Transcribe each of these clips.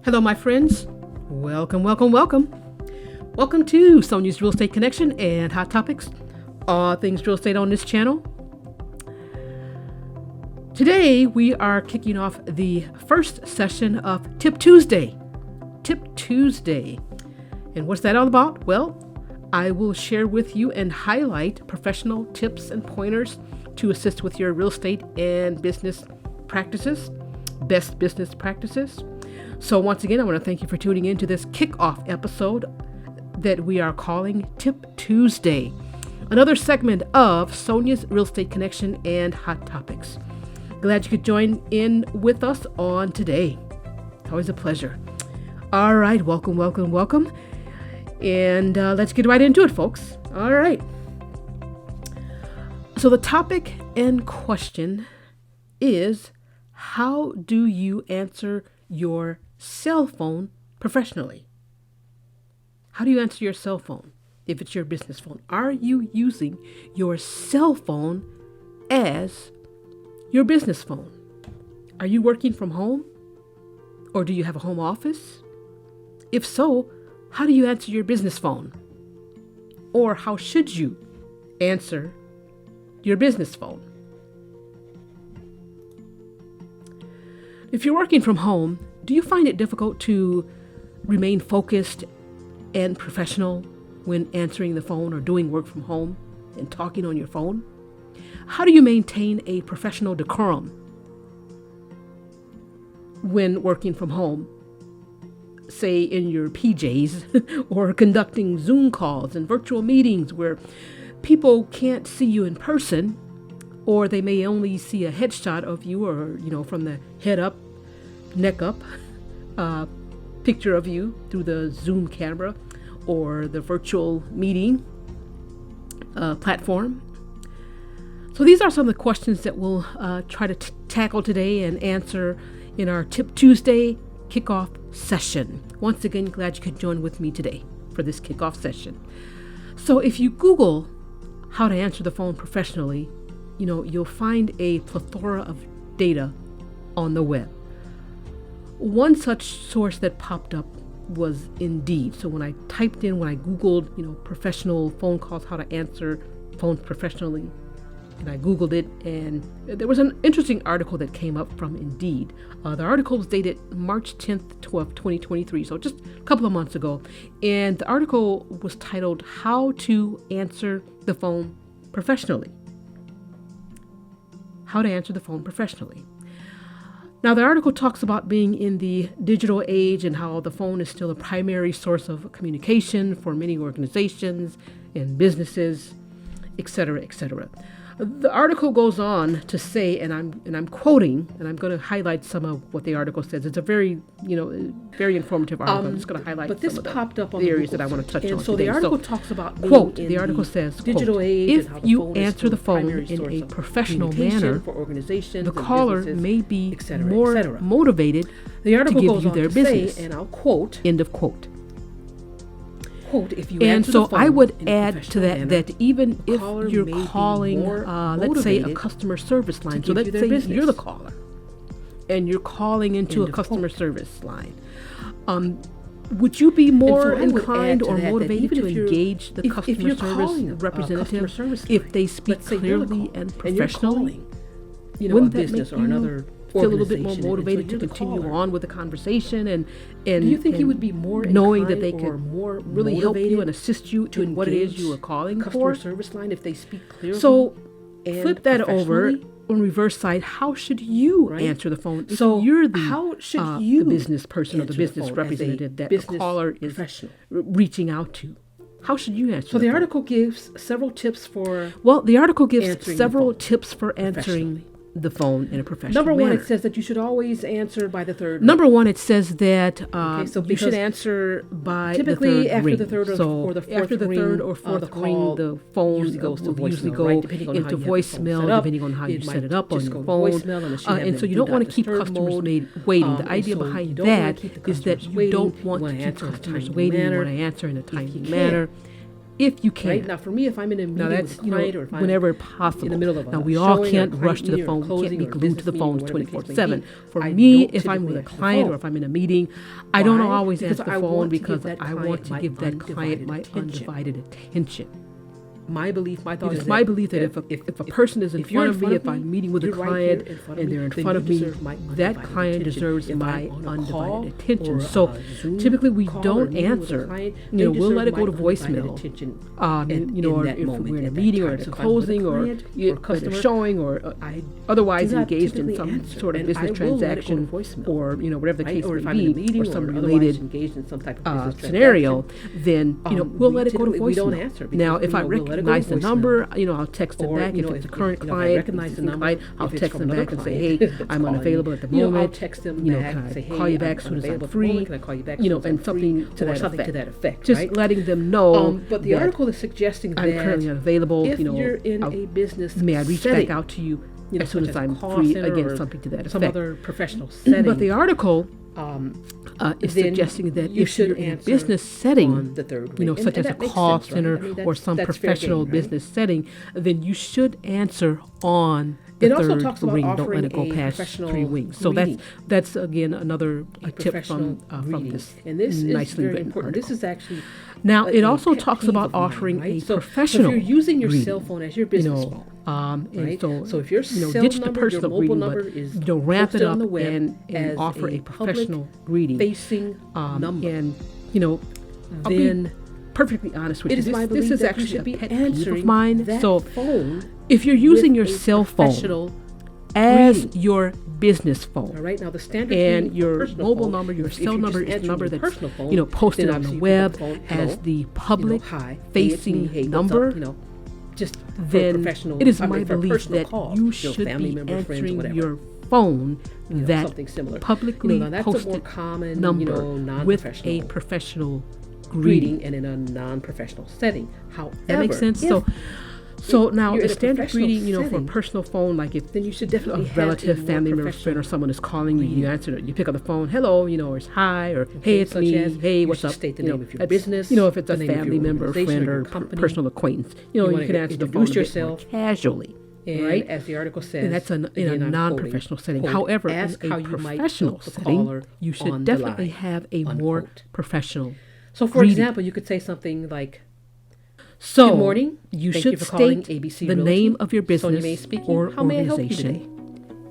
Hello, my friends. Welcome, welcome, welcome. Welcome to Sonia's Real Estate Connection and Hot Topics, all things real estate on this channel. Today, we are kicking off the first session of Tip Tuesday. Tip Tuesday. And what's that all about? Well, I will share with you and highlight professional tips and pointers to assist with your real estate and business practices, best business practices. So once again, I want to thank you for tuning in to this kickoff episode that we are calling Tip Tuesday, another segment of Sonia's Real Estate Connection and Hot Topics. Glad you could join in with us on today. Always a pleasure. All right, welcome, welcome, welcome. And let's get right into it, folks. All right. So the topic and question is, how do you answer your cell phone professionally? How do you answer your cell phone if it's your business phone? Are you using your cell phone as your business phone? Are you working from home? Or do you have a home office? If so, how do you answer your business phone? Or how should you answer your business phone? If you're working from home, do you find it difficult to remain focused and professional when answering the phone or doing work from home and talking on your phone? How do you maintain a professional decorum when working from home, say in your PJs, or conducting Zoom calls and virtual meetings where people can't see you in person, or they may only see a headshot of you, or from the head up, neck up, picture of you through the Zoom camera or the virtual meeting platform? So these are some of the questions that we'll try to tackle today and answer in our Tip Tuesday kickoff session. Once again, glad you could join with me today for this kickoff session. So if you Google how to answer the phone professionally, you'll find a plethora of data on the web. One such source that popped up was Indeed. So when I Googled, professional phone calls, how to answer phones professionally, and I Googled it, and there was an interesting article that came up from Indeed. The article was dated March 10th, 2023, so just a couple of months ago. And the article was titled, How to Answer the Phone Professionally. How to answer the phone professionally. Now, the article talks about being in the digital age and how the phone is still a primary source of communication for many organizations and businesses, etc., etc. The article goes on to say, and I'm quoting, and I'm going to highlight some of what the article says. It's a very, very informative article. I'm just going to highlight but this some of popped up on the areas Google, that I want to touch and on so today. the article talks about being quote, in the article says, digital quote, age, if and how the you phone is answer still the phone primary in source a of professional communication manner, for organizations the and caller businesses, may be et cetera, more et cetera. motivated The article to give goes you on their to business. say, and I'll quote, End of quote. quote, if you And answer so the phone I would in a add to professional that manner, that even the if caller you're may be calling, more let's say a motivated customer service line, so give let's you their say business. you're the caller, and you're calling into End a of customer quote. service line, would you be more I would inclined add to or that that motivated even to if you're- engage the if customer you're service calling a representative customer service if line, they speak let's say you're the clearly caller, and and you're professionally? calling, Wouldn't a that business make or you another feel a little bit more organization, and so motivated to you're the continue caller. on with the conversation and Do you think and you would be more knowing that inclined they or could more really help you motivated and assist you to in what it is engage you are calling customer for? service line if they speak clearly? So and flip that over professionally? on reverse side. How should you Right? answer the phone if So you're the how should you the business person or the answer the business phone as a representative that business the caller is professional? reaching out to? How should you answer? So the phone? article gives several tips for Well, the article gives answering the several phone tips for answering the phone in a professional number one. manner. It says that you should always answer by the third. Number one, it says that so you should because answer by typically the third after ring. the third so or the fourth after the ring third or of fourth the ring, call the phone usually goes to will usually voicemail, go right? Depending on how into you have the phone voicemail, set up, depending on how you it set might it up on just your go to phone. voicemail unless you have And them so you do don't not want to keep disturb customers mode. waiting. The And idea so behind you don't wanna that keep the is that customers you waiting. don't You want to wanna keep answer in a customers timely waiting. You manner. want to answer in a If you timely can, manner. if you can. Right now, for me, if I'm in a meeting Now that's with a client, or if I'm whenever possible. in the middle of now a we all showing or can't a rush to the client meeting or phone. Can't closing be or a glued to the business phones meeting or whatever the case may 24/7. be, For I me, don't if I'm with typically a answer the client or phone. if I'm in a meeting, I don't Why? always Because answer the I phone want to give because that I client want to my give that client my undivided attention. undivided attention. My belief, my thought It is is my belief that if a person is in if you're front of me, if I'm meeting with a you're right client here in front of and me, they're in then front you of me, deserve my that undivided client attention. deserves If my I'm on a call undivided attention. or So a Zoom typically we call or don't meeting with a answer. client, You they know, we'll deserve let it my go to undivided voicemail. attention You know, in or that if moment, we're in a at that meeting or time. it's a So if I'm with a closing or client or at a customer, showing or I otherwise do not engaged in typically some answer, sort of and business I will let it go to transaction voicemail. or whatever the Right? case Or if may I'm in a be meeting or some or otherwise related engaged in some type of business scenario, transaction, then we'll we let it go to typically- we don't voicemail. answer Now, because, if I we'll let it go to recognize the voicemail. number, I'll text them Or, back. you If know, it's a if current I client, recognize the number, client, I'll if it's text from them another back and say, client hey, that's I'm calling unavailable me, at the I'll moment. text them Can back and I say, hey, call you back I'm as soon as I'm unavailable at the free? moment. Can I call you back as soon as I'm And something free? to Or that something effect. to that effect, Just right? letting them know But the that article is suggesting that I'm currently unavailable. if you're in I'll- a business may I reach setting, back out to you as such soon as a I'm call free? center Again, or something to that some effect. other professional setting, But the article is then suggesting that you if should you're in a answer business setting, on the third ring. such as a that makes call sense, right? center I mean, or some that's fair professional game, right? business setting, then you should answer on the It also third talks about ring. Don't offering let it go a past professional 3 wings. So greeting. that's again another tip Professional from greeting. this And this nicely is very written important. article. This is actually Now, it a also pet talks peeve about of mine, offering right? a So professional if you're using your greeting, cell phone as your business phone, and right? So if your cell ditch the number, your personal mobile greeting, number but is ramp it posted on up the web and as offer a public professional greeting. facing number, And I'll then be perfectly honest with it you. is my This belief is that you actually should a be pet peeve answering of mine. that So phone if you're using your with a cell phone professional as greeting. your business phone, All right, now the standard and greeting for your personal mobile phone, number, your if cell you're number just is the answering number your that's personal phone, posted then on the obviously you web pick up the phone, as hello, the public hi, hey, it's facing me, hey, what's number. up, just for Then professional, it is I mean, my for belief personal that calls, you should family be member, friends, answering whatever. your phone that Something similar. publicly now that's a more posted common, number with non-professional a professional greeting and in a non-professional setting. However, That makes sense. if So now you're the in a standard professional greeting, for a setting, personal phone, like if then you should a definitely have relative, a more family member, friend, professional or someone is calling you, you answer it. You pick up the phone, hello, or it's hi, or hey, Okay, it's such me, as hey, you what's should up? state the name of your that's- business, if it's a the name of your family member, organization friend, or your or company. personal acquaintance, You you wanna can answer the phone introduce a bit more yourself. casually. And Right? as the article says, And that's in again, a I'm non-professional quoting, setting. quote, However, ask in how a you might professional help the setting, caller you on should the definitely line, have a more unquote. professional So, for greeting. example, you could say something like, So "Good morning. you Thank should you for calling state ABC the Realty. name of your Sonia business May speaking. or How may I help you organization. today?"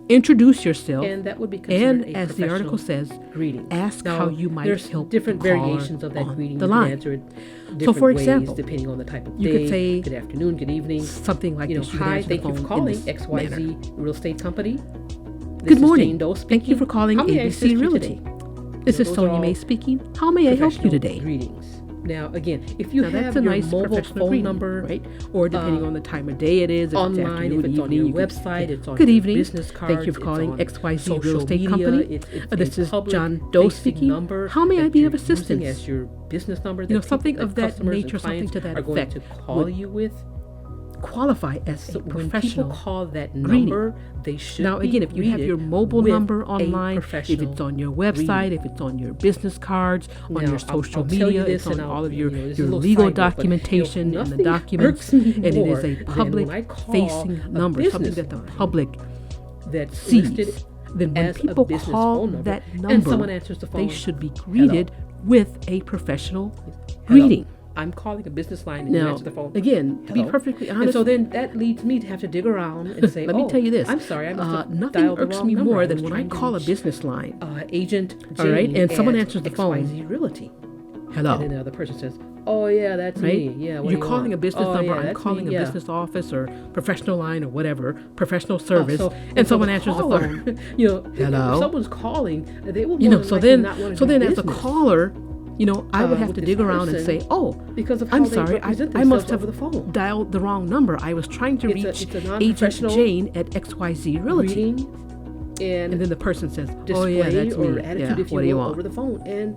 Introduce yourself, And that would be considered and a as the article professional says, greeting. ask Now, how you might there's help different the caller variations of that on greeting. the You line. can answer it different for ways example, depending on the type of you day. could say good afternoon, good evening. something like this. You can Hi, answer the thank you for phone calling in this XYZ manner. Real Estate Company. Good This morning. is Jane Doe Thank you speaking. for calling How may I assist ABC you Realty. today? This is those are Sonia all May speaking. How may I help you Professional today? Greetings. Now, again, if you Now have that's a your nice mobile professional phone greeting, number, right? Or depending on the time of day it is, if it's online, afternoon, if it's on evening, your you could website, say, it's on good your evening. business cards, Thank you for it's calling on XYZ social Real Estate media, Company. it's This a is John Doe public-facing speaking. number How may I that be you're of using assistance? as your business number that something people, of that customers and nature, something clients to that are going effect to call would you with. Qualify as So a when people professional call that greeting. number, they should Now, be again, if you have greeted your mobile with number a online, if it's professional on your website, greeting. if it's on your business cards, on Now, your I'll social tell you media, this, it's on and all of this is your a little legal side note, but, documentation and the nothing documents, irks me and it is more a than public when I call facing a number, something business that the line public that's sees. listed Then when as a people business call phone number, that and number, someone answers the phone, they should be greeted with a professional Hello. greeting. I'm calling a business line and you Now, answer the phone. again, to be Hello. perfectly And honest, so then that leads me to have to dig around and say, let me tell you this. I'm sorry, I must have nothing dialed the irks wrong me number. more than was when I trying to call a reach, business line. Agent All right, Jane and someone at answers the phone. XYZ Realty. Hello. And then the other person says, oh yeah, that's Right? me. Yeah, what You're do you calling want? a business Oh, number. yeah, I'm that's calling me, a yeah. business office or professional line or whatever, professional service, So- and so someone the answers caller, the phone. Hello. If someone's calling, they will more than So likely then, not want to so do then, as a business caller, I would have with to this dig around and person say, "Oh, because of how I'm they sorry, represent I must themselves have over the phone. dialed the wrong number. I was trying to It's a- reach it's a Agent non-professional Jane at XYZ Realty." Greeting and And then the person says, "Oh display yeah, that's or me. attitude, Yeah, if you what do you will, want?" over the phone. And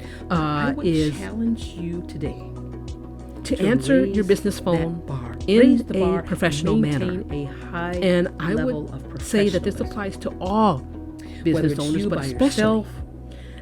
right? I would Is challenge you today to answer your raise business that phone bar. in Raise the a bar, professional manner. maintain a high And I level would of say that this professionalism. applies to all Whether business it's owners, you but by especially yourself,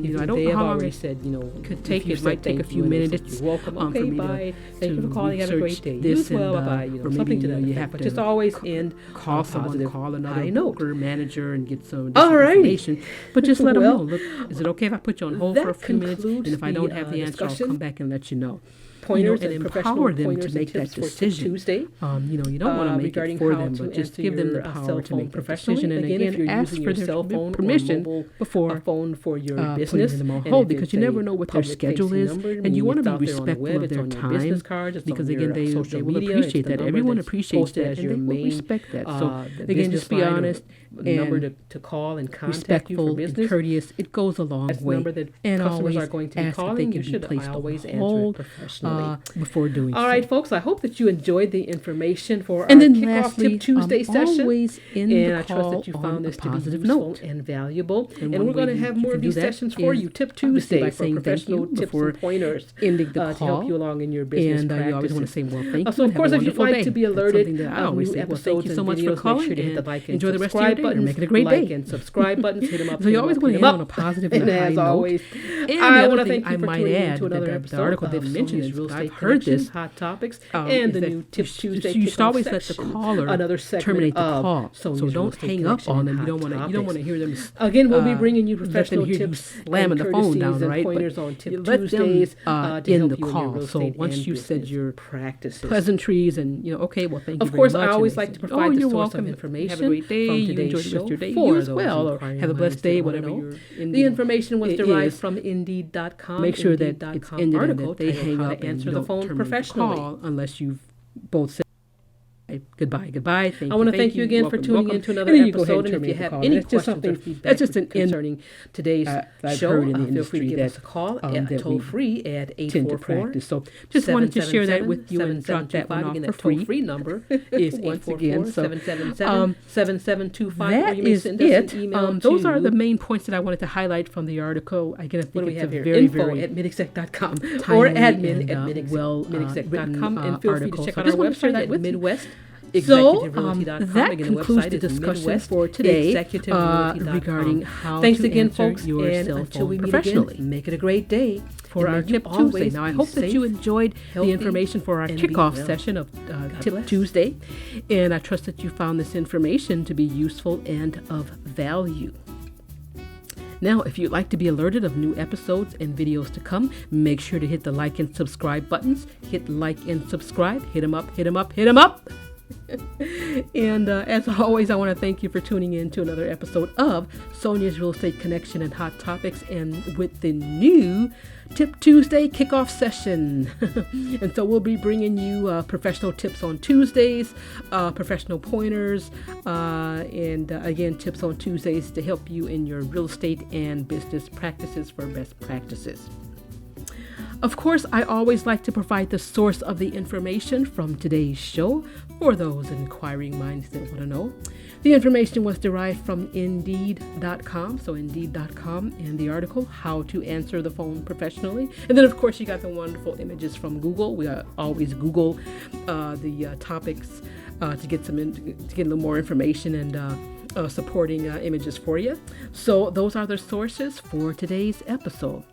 You know, I don't they know have how long already it said, you know, could if take. you It said might take a thank few you and they said minutes. you're welcome. For Okay, me bye. to Thank you for calling. Have a research great day. this You as well. and, Bye. You know, or something maybe, to that you effect. have But to just always end call on a someone, positive call another high note. broker manager and get some additional Alrighty. information. But just let them Well, know. Look, is it okay if I put you on hold for a that few minutes? And concludes if I don't have the answer, I'll discussion. come back and let you know. Pointers and and professional empower them pointers to and make that tips for Tip decision. Tuesday. You don't want to make regarding it for how them, to but just answer give them your the power cell to phone make that professionally. decision. And Again, if again, you're ask using for your their cell phone or permission mobile before phone for your business business, putting them on and hold if because it's you a never know what their schedule public-facing is, number, and you want to meaning be it's out there on the respectful web, of it's their on your time business cards, it's because on again your they social will media, appreciate it's the that. number Everyone that's appreciates posted that, as and your they will main, respect that. So the again, just be business line or honest number and to call and contact you for respectful business. and courteous. It goes a long That's the way. number that And customers always are going to be ask if they calling. can You be should placed always on answer it hold professionally. before doing All so. right, folks, I hope that you enjoyed the information for And our then Kickoff lastly, Tip Tuesday session. always in And the I trust call that you on found a this to be positive useful note. and valuable. And one we're going way to have you more can of do these that sessions for is you. Tip obviously Tuesday by for saying thank professional you tips before and pointers ending the to help call. you along in your business And practices. you always want to say, well, thank you. So, of and course, have a if you'd wonderful like to day. be That's alerted something that I of always new say, well, thank episodes you and so much for videos, make calling, sure to hit the and like and enjoy the rest of your subscribe day, and buttons. make it a great like day. and subscribe buttons. Hit them up. So you always want to end on a up. positive And and a high as note. always, And the I other want to thing thank you I for might tuning add into another that episode the article of didn't mention Sonia's is Real I've Estate heard Connection, this. Hot Topics, Is and the that new Tip Tuesday you should kickoff always let the section. caller Another segment terminate the of call. Sonia's So Real don't Estate hang up Connection on and them. You Hot don't want to. You don't want to Topics. hear them. Again, we'll be bringing you let them professional hear you tips slamming and the phone down, courtesies and right? pointers But on Tip you let Tuesdays them to end help the you in your call. real So estate once and you said business your practices. pleasantries and okay, well, thank you Of very course, much. I and always they like say, to provide oh, the you're source welcome. of information Have a great day. from You today's enjoy the rest show of your day. for You as those well. Or inquiring have a blessed minds that day, wanna whatever know. you're in. The information was it derived is. from Indeed.com. Make sure that it's Indeed.com ended and article that they titled hang How up to and Answer you the don't Phone terminate the Professionally. call unless you've both said goodbye. Thank I want to thank you again for tuning in to another episode. And if you have any questions or feedback concerning today's show, feel free to give us a call toll free at 844. So just wanted to share that with you and drop that one off Again, for that free. toll-free number is Once again, so 844-777-7725. that or you may is send us it. an email Those to are the main points that I wanted to highlight from the article. Again, I what do think we it's a have here? very, Info very at midexec.com timely or admin and, at well-written midexec.com. And feel free to article. check So out just our wanted to share website that at with you. Midwest. So ExecutiveRealty.com. that Again, concludes website the is discussion Midwest for today ExecutiveRealty.com. regarding how Thanks to again, answer folks, your and cell until phone we meet professionally. again, make it a great day. For and our may you Tip Tuesday. always Now, I be hope that safe, you enjoyed healthy, the information for our and be kickoff well. session of Tip bless. Tuesday, and I trust that you found this information to be useful and of value. Now, if you'd like to be alerted of new episodes and videos to come, make sure to hit the like and subscribe buttons. Hit like and subscribe. Hit them up, hit them up, hit them up. And as always, I want to thank you for tuning in to another episode of Sonia's Real Estate Connection and Hot Topics, and with the new Tip Tuesday kickoff session. And so we'll be bringing you professional tips on Tuesdays, professional pointers, and again, tips on Tuesdays to help you in your real estate and business practices for best practices. Of course, I always like to provide the source of the information from today's show for those inquiring minds that want to know. The information was derived from Indeed.com, so Indeed.com, and the article, How to Answer the Phone Professionally. And then, of course, you got the wonderful images from Google. We always Google the topics to get a little more information and supporting images for you. So those are the sources for today's episode.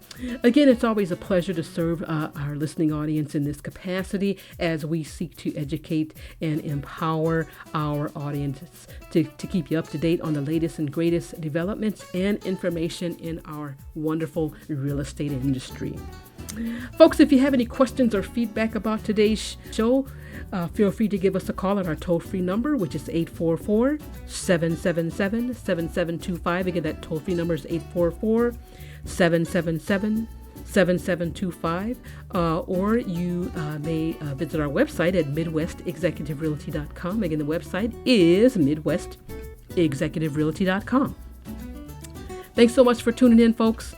Again, it's always a pleasure to serve our listening audience in this capacity as we seek to educate and empower our audiences to keep you up to date on the latest and greatest developments and information in our wonderful real estate industry. Folks, if you have any questions or feedback about today's show, feel free to give us a call at our toll-free number, which is 844-777-7725. Again, that toll-free number is 844-777-7725. Or you may visit our website at MidwestExecutiveRealty.com. Again, the website is MidwestExecutiveRealty.com. Thanks so much for tuning in, folks.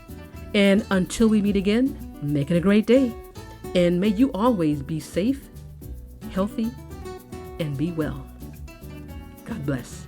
And until we meet again, make it a great day. And may you always be safe, healthy, and be well. God bless.